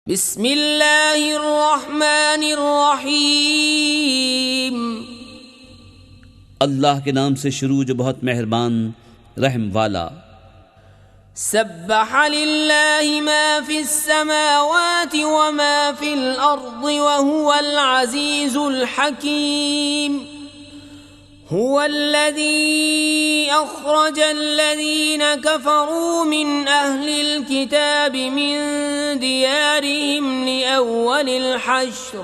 बिस्मिल्लाहिर्रहमानिर्रहीम। अल्लाह के नाम से शुरू जो बहुत मेहरबान रहम वाला। सब्बह लिल्लाहि मा फिस समावाति व मा फिल अर्दि व हुवल अज़ीज़ुल हकीम। हुवल्लज़ी अख़रजल्लज़ीन कफ़रू मिन अह्लिल किताबि मिन दियारिहिम लिअव्वलिल हश्र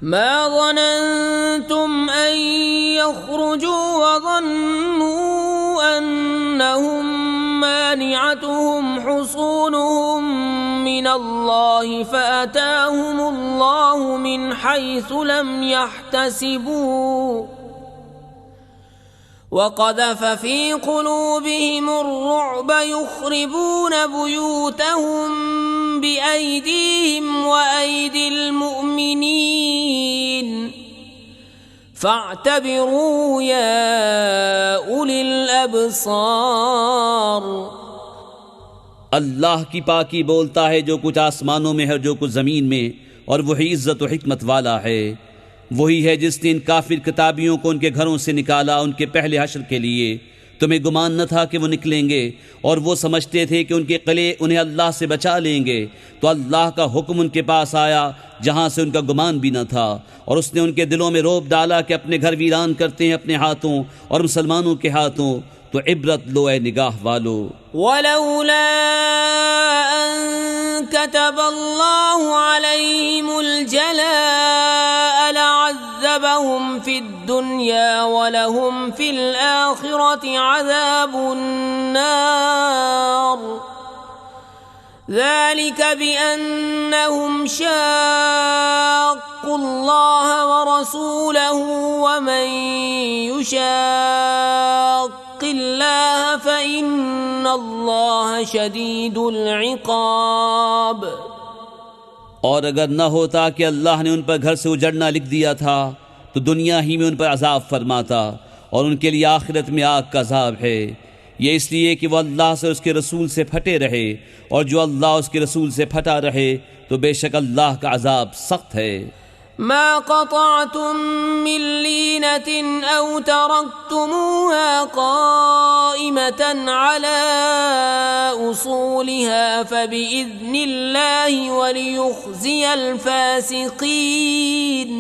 मा ज़नन्तुम अन यख़्रुजू व ज़न्नू अन्नहुम मानिअतुहुम हुसूनुहुम मिनल्लाहि फ़अताहुमुल्लाहु मिन हैसु लम यहतसिबू वक़ज़फ़ फ़ी क़ुलूबिहिम अर्रुअब युख़रिबून बुयूतहुम बिअयदीहिम व अयदिल मुअमिनीन फ़अतबिरू या उलिल अब्सार। अल्लाह की पाकी बोलता है जो कुछ आसमानों में है जो कुछ ज़मीन में, और वही इज़्ज़त व हिकमत वाला है। वही है जिसने इन काफिर किताबियों को उनके घरों से निकाला उनके पहले हश्र के लिए। तुम्हें गुमान न था कि वो निकलेंगे, और वो समझते थे कि उनके क़िले उन्हें अल्लाह से बचा लेंगे। तो अल्लाह का हुक्म उनके पास आया जहाँ से उनका गुमान भी न था, और उसने उनके दिलों में रौब डाला कि अपने घर वीरान करते हैं अपने हाथों और मुसलमानों के हाथों। तो इब्रत लो ए निगाह वालो। वलौला अन कतबल्लाहु अलैहिमुल जलाअ लअज़्ज़बहुम फिद्दुन्या वलहुम फिल आखिरति अज़ाबुन नार। ज़ालिक बिअन्नहुम शाक़्क़ुल्लाह व रसूलहु व मन युशाक़्क़िल्लाह फ़इन्नल्लाह शदीदुल इक़ाब। और अगर न होता कि अल्लाह ने उन पर घर से उजड़ना लिख दिया था तो दुनिया ही में उन पर अज़ाब फरमाता, और उनके लिए आखिरत में आग का अज़ाब है। ये इसलिए कि वह अल्लाह से उसके रसूल से फटे रहे, और जो अल्लाह उसके रसूल से फटा रहे तो बेशक अल्लाह का अज़ाब सख्त है। मा क़तअतुम मिन लीनतिन औ तरक्तुमूहा क़ाइमतन अला उसूलिहा फ़बिइज़्निल्लाहि वलियुख़ज़ियल फ़ासिक़ीन।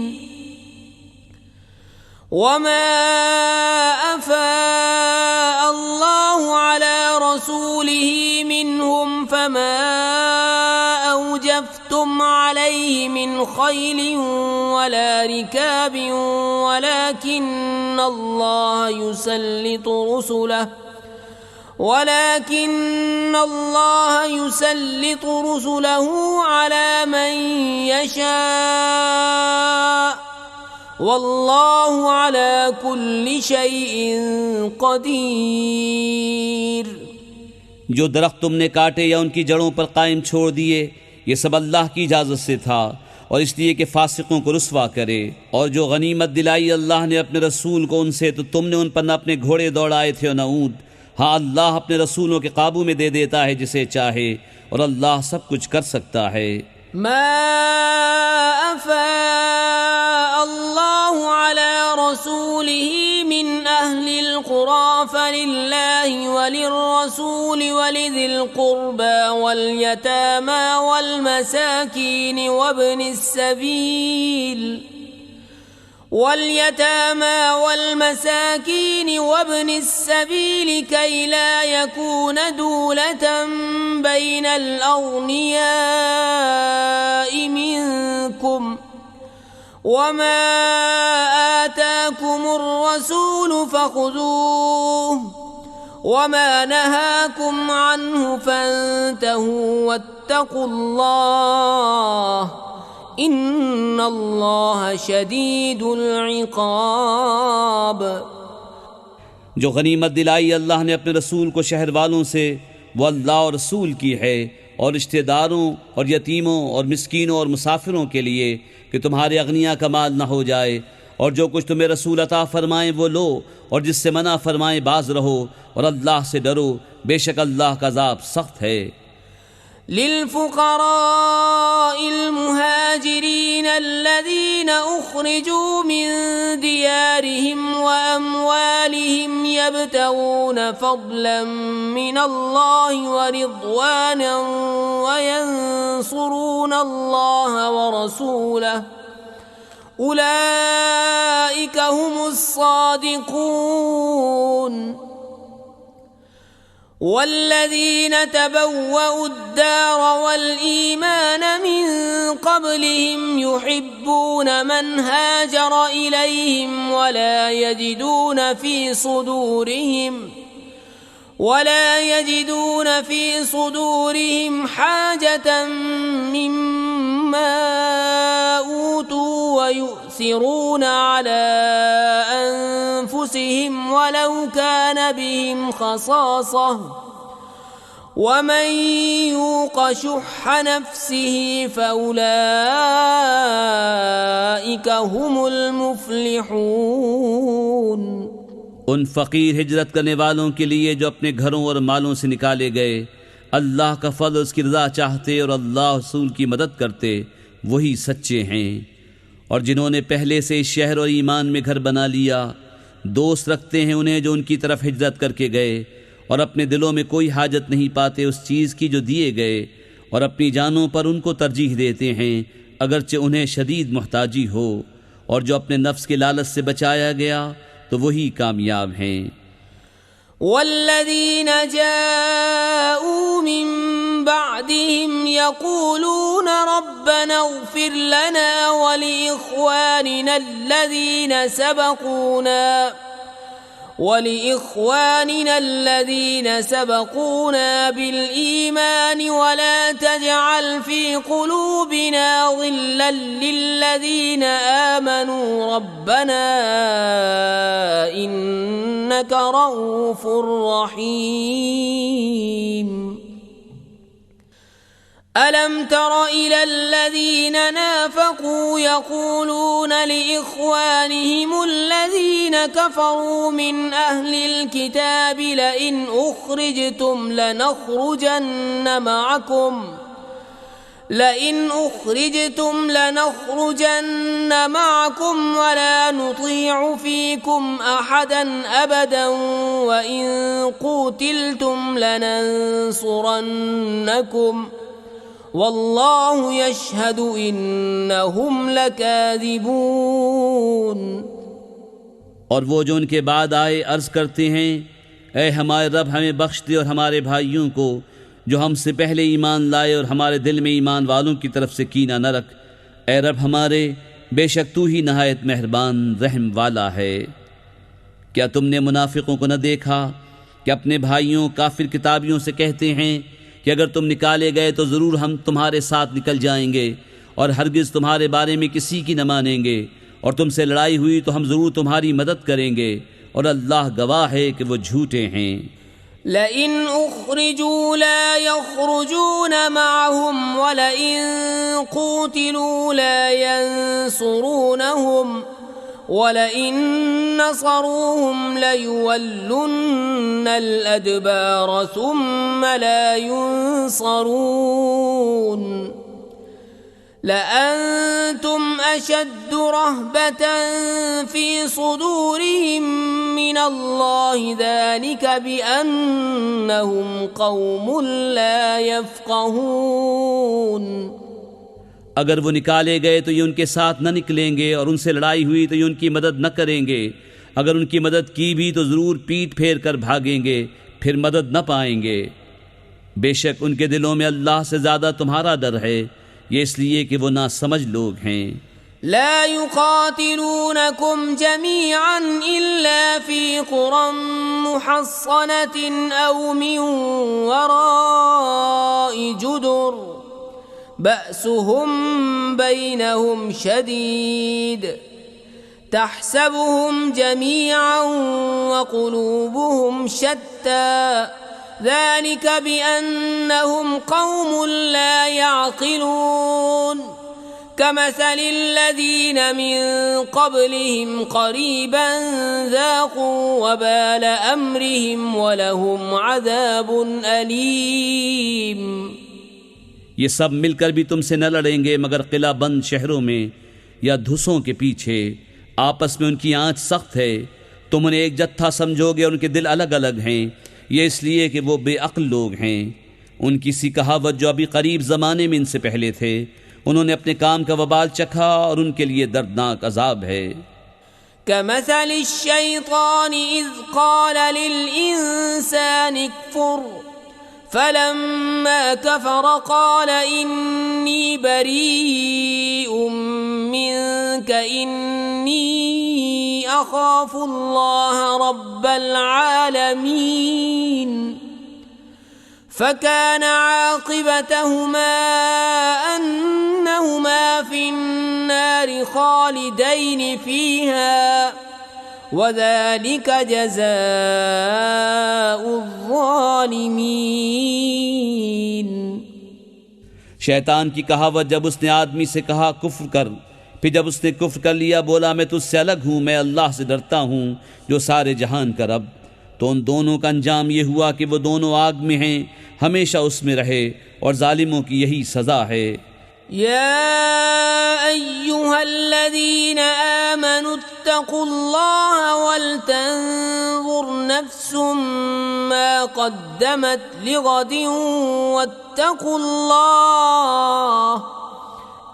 वमा अफ़ाअ अल्लाहु अला रसूलिही मिनहुम फमा औजफ़्तुम अलैहि मिन ख़ैलिन वला रिकाबिन वलाकिन्न अल्लाह युसल्लितु रुसुलहु अला मन यशा' वल्लाहु अला कुल्लि शैइन क़दीर। जो दरख्त तुमने काटे या उनकी जड़ों पर कायम छोड़ दिए, ये सब अल्लाह की इजाज़त से था, और इसलिए कि फासिकों को रुस्वा करे। और जो गनीमत दिलाई अल्लाह ने अपने रसूल को उनसे, तो तुमने उन पर न अपने घोड़े दौड़ाए थे और न ऊँट। हाँ, अल्लाह अपने रसूलों के काबू में दे देता है जिसे चाहे, और अल्लाह सब कुछ कर सकता है। मा अफ़ा अल्लाहु अला रसूलिही मिन अहलिल क़ुरा फ़लिल्लाहि वलिर्रसूलि वलिज़िल क़ुर्बा वल यतामा वल मसाकीन वब्निस सबील वابن السبيل كي لا يكون دولة بين الأغنياء منكم وما آتاكم الرسول فخذوه وما نهاكم عنه فانتهوا واتقوا الله इन्नल्लाह शदीदुल इक़ाब। जो गनीमत दिलाई अल्लाह ने अपने रसूल को शहर वालों से, वो अल्लाह और रसूल की है, और रिश्तेदारों और यतीमों और मिस्कीनों और मुसाफिरों के लिए कि तुम्हारे अगनिया का माल न हो जाए, और जो कुछ तुम्हें रसूल अता फरमाएं वो लो, और जिससे मना फरमाएं बाज रहो, और अल्लाह से डरो, बेशक अल्लाह का अज़ाब सख्त है। للفقراء المهاجرين الذين أخرجوا من ديارهم وأموالهم يبتغون فضلا من الله ورضوانا وينصرون الله ورسوله أولئك هم الصادقون. والذين تبوأوا الدار والإيمان من قبلهم يحبون من هاجر إليهم ولا يجدون في صدورهم حاجة مما أوتوا ويؤثرون على أنفسهم ولو كان بهم خصاصة ومن يوق شح نفسه فأولئك هم المفلحون. उन फ़कीर हिजरत करने वालों के लिए जो अपने घरों और मालों से निकाले गए, अल्लाह का फल उसकी रज़ा चाहते और अल्लाह रसूल की मदद करते, वही सच्चे हैं। और जिन्होंने पहले से इस शहर और ईमान में घर बना लिया, दोस्त रखते हैं उन्हें जो उनकी तरफ हिजरत करके गए और अपने दिलों में कोई हाजत नहीं पाते उस चीज़ की जो दिए गए, और अपनी जानों पर उनको तरजीह देते हैं अगरचे उन्हें शदीद मुहताजी हो। और जो अपने नफ्स के लालच से बचाया गया तो वही कामयाब हैं। वल्लज़ीन जाऊ मिन बअदिहिम यक़ूलून रब्बना इग़फ़िर लना व लिइख़वानिना الذين سبقونا بالإيمان ولا تجعل في قلوبنا غلا للذين آمنوا ربنا إنك رؤوف رحيم. ألم تر إلى الذين نافقوا يقولون لإخوانهم الذين كفروا من أهل الكتاب لئن أخرجتم لنخرجن معكم ولا نطيع فيكم أحدا أبدا وإن قوتلتم لننصرنكم والله يشهد إنهم لكاذبون. और वो जो उनके बाद आए अर्ज़ करते हैं, ऐ हमारे रब हमें बख्श दे और हमारे भाइयों को जो हमसे पहले ईमान लाए और हमारे दिल में ईमान वालों की तरफ से कीना न रख। ऐ रब हमारे, बेशक तू ही नहायत मेहरबान रहम वाला है। क्या तुमने मुनाफिकों को न देखा कि अपने भाइयों काफिर किताबियों से कहते हैं कि अगर तुम निकाले गए तो ज़रूर हम तुम्हारे साथ निकल जाएंगे और हरगिज़ तुम्हारे बारे में किसी की न मानेंगे, और तुमसे लड़ाई हुई तो हम ज़रूर तुम्हारी मदद करेंगे, और अल्लाह गवाह है कि वो झूठे हैं। लइन उख़रिजू ला यख़रुजून मअहुम वलइन क़ूतिलू ला यंसुरूनहुम वलइन नसरूहुम लयुवल्लुन्नल अदबार सुम्मा ला युनसरून लअंतुम अशद्दु रहबतन फ़ी सुदूरिहिम मिनल्लाहि ज़ालिका बिअन्नहुम क़ौमुन ला यफ़क़हून। अगर वो निकाले गए तो ये उनके साथ न निकलेंगे, और उनसे लड़ाई हुई तो ये उनकी मदद न करेंगे। अगर उनकी मदद की भी तो ज़रूर पीठ फेर कर भागेंगे, फिर मदद न पाएंगे। बेशक उनके दिलों में अल्लाह से ज़्यादा तुम्हारा डर है, ये इसलिए कि वो नासमझ लोग हैं। ला युक़ातिलूनकुम जमीअन इल्ला फ़ी क़ुरन मुहस्सनतिन औ मिन वराइ जुदुर बअसुहुम बैनहुम शदीद तहसबुहुम जमीअन व क़ुलूबुहुम शत्ता ذلك بأنهم قوم لا يعقلون كمثل الذين من قبلهم قريبا ذاقوا وبال أمرهم ولهم عذاب أليم. ये सब मिलकर भी तुमसे न लड़ेंगे मगर किला बंद शहरों में या धुसों के पीछे। आपस में उनकी आंच सख्त है। तुम उन्हें एक जत्था समझोगे और उनके दिल अलग अलग हैं। ये इसलिए कि वो बेअक्ल लोग हैं। उनकी सी कहावत जो अभी करीब ज़माने में इनसे पहले थे, उन्होंने अपने काम का वबाल चखा और उनके लिए दर्दनाक अजाब है। कमसलि शैतानि इज़ क़ाल लिल-इंसानि कफ़ुर फलम्मा कफ़र क़ाल इन्नी बरीउम मिन्क इन्नी अख़ाफ़ुल्लाह रब्बल आलमीन फकान आक़िबतहुमा अन्नहुमा फ़िन्नार ख़ालिदैन फ़ीहा वज़ालिक जज़ाउज़्ज़ालिमीन। शैतान की कहावत जब उसने आदमी से कहा कुफ्र कर, फिर जब उसने कुफ्र कर लिया बोला मैं तुझसे अलग हूँ, मैं अल्लाह से डरता हूँ जो सारे जहान का रब, तो उन दोनों का अंजाम ये हुआ कि वो दोनों आग में हैं, हमेशा उसमें रहे और जालिमों की यही सज़ा है। या अय्युहल्लज़ीन आमनु इत्तक़ुल्लाह वलतंज़ुर नफ्सुम मा क़द्दमत लिग़दिन वत्तक़ुल्लाह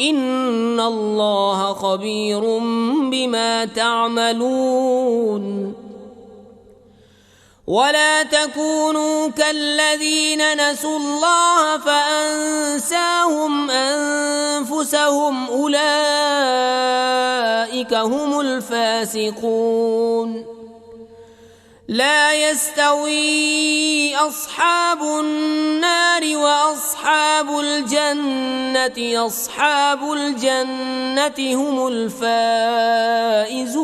इन्नल्लाह ख़बीरुम बिमा तअमलून। वला तकूनू कल्लज़ीन नसुल्लाह फ़अंसाहुम अनफुसहुम उलाइका हुमुल फ़ासिक़ून। ला यस्तवी अस्हाबुन नारि व अस्हाबुल जन्नति अस्हाबुल जन्नति हुमुल फ़ाइज़ून।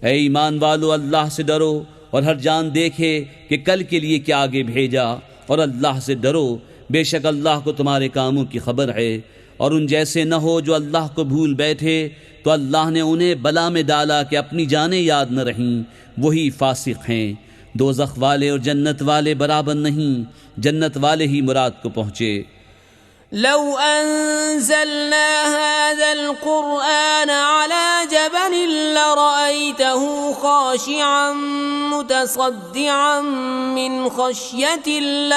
ऐ ईमान वालो, अल्लाह से डरो और हर जान देखे कि कल के लिए क्या आगे भेजा, और अल्लाह से डरो, बेशक अल्लाह को तुम्हारे कामों की खबर है। और उन जैसे न हो जो अल्लाह को भूल बैठे, तो अल्लाह ने उन्हें बला में डाला कि अपनी जानें याद न रहीं, वही फासिक हैं। दोज़ख वाले और जन्नत वाले बराबर नहीं, जन्नत वाले ही मुराद को पहुँचे। लौ अंज़लना हाज़ल क़ुरआन अला जबलिन लरअयतहु ख़ाशिअन मुतसद्दिअन मिन ख़श्यतिल्लाह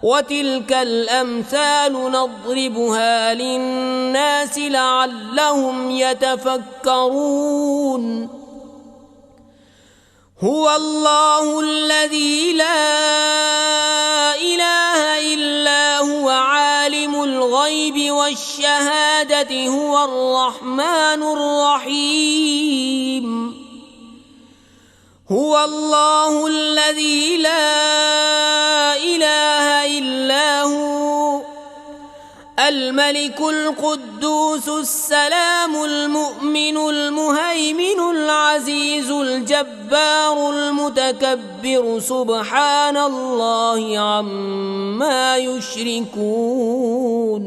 वतिल्कल अम्सालु नضरिबुहा लिन्नासि लअल्लहुम यतफक्करून। हुवल्लाहुल्लज़ी ला इलाहा इल्ला हुवा आलिमुल ग़ैबि वश्शहादति हुवर रहमानुर रहीम। हुवल्लाहुल्लज़ी ला इलाहा इल्ला हु अल-मलिकुल क़ुद्दूसुस सलामुल मुअ्मिनुल मुहैमिनुल अज़ीज़ुल जब्बारुल मुतकब्बिरु सुब्हानल्लाहि अम्मा युश्रिकून।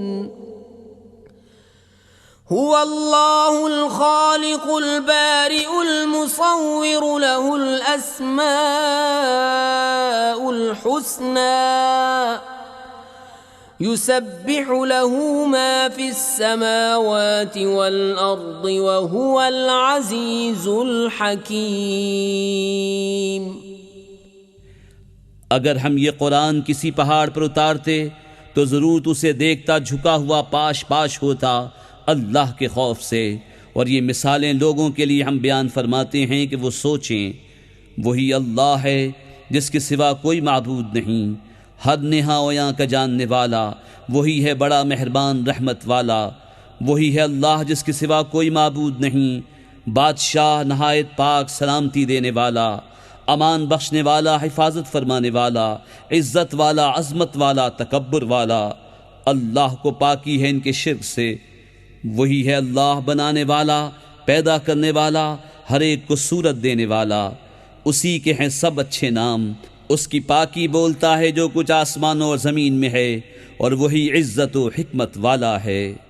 हुवल्लाहुल ख़ालिक़ुल बारिउल मुसव्विरु लहुल अस्माउल हुस्ना युसब्बिहु लहू मा फिस समावाति वल अर्दि व हुवल अज़ीज़ुल हकीम। अगर हम ये कुरान किसी पहाड़ पर उतारते तो ज़रूर उसे देखता झुका हुआ पाश पाश होता अल्लाह के खौफ से। और ये मिसालें लोगों के लिए हम बयान फरमाते हैं कि वो सोचें। वही अल्लाह है जिसके सिवा कोई माबूद नहीं, हद नेहाओयां का जानने वाला, वही है बड़ा मेहरबान रहमत वाला। वही है अल्लाह जिसके सिवा कोई माबूद नहीं, बादशाह नहायत पाक सलामती देने वाला, अमान बख्शने वाला, हिफाजत फरमाने वाला, इज़्ज़त वाला, अज़मत वाला, तकब्बुर वाला। अल्लाह को पाकी है इनके शिर्क से। वही है अल्लाह बनाने वाला, पैदा करने वाला, हर एक को सूरत देने वाला। उसी के हैं सब अच्छे नाम। उसकी पाकी बोलता है जो कुछ आसमानों और ज़मीन में है, और वही इज़्ज़त व हिकमत वाला है।